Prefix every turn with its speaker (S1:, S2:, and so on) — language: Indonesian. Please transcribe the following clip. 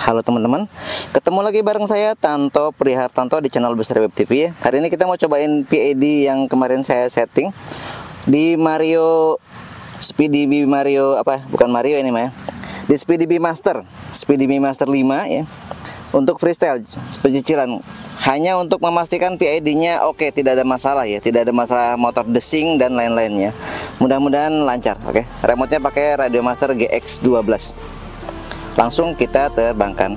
S1: Halo teman-teman, ketemu lagi bareng saya Tanto Prihartanto di channel BestariwebTV ya. Hari ini kita mau cobain PID yang kemarin saya setting di Speedybee bukan Mario ini mah ya. Di Speedybee Master 5 ya. Untuk freestyle pencicilan, hanya untuk memastikan PID-nya oke, tidak ada masalah ya, tidak ada masalah motor desing dan lain-lainnya. Mudah-mudahan lancar, oke. Remote-nya pakai Radio Master GX12. Langsung kita terbangkan.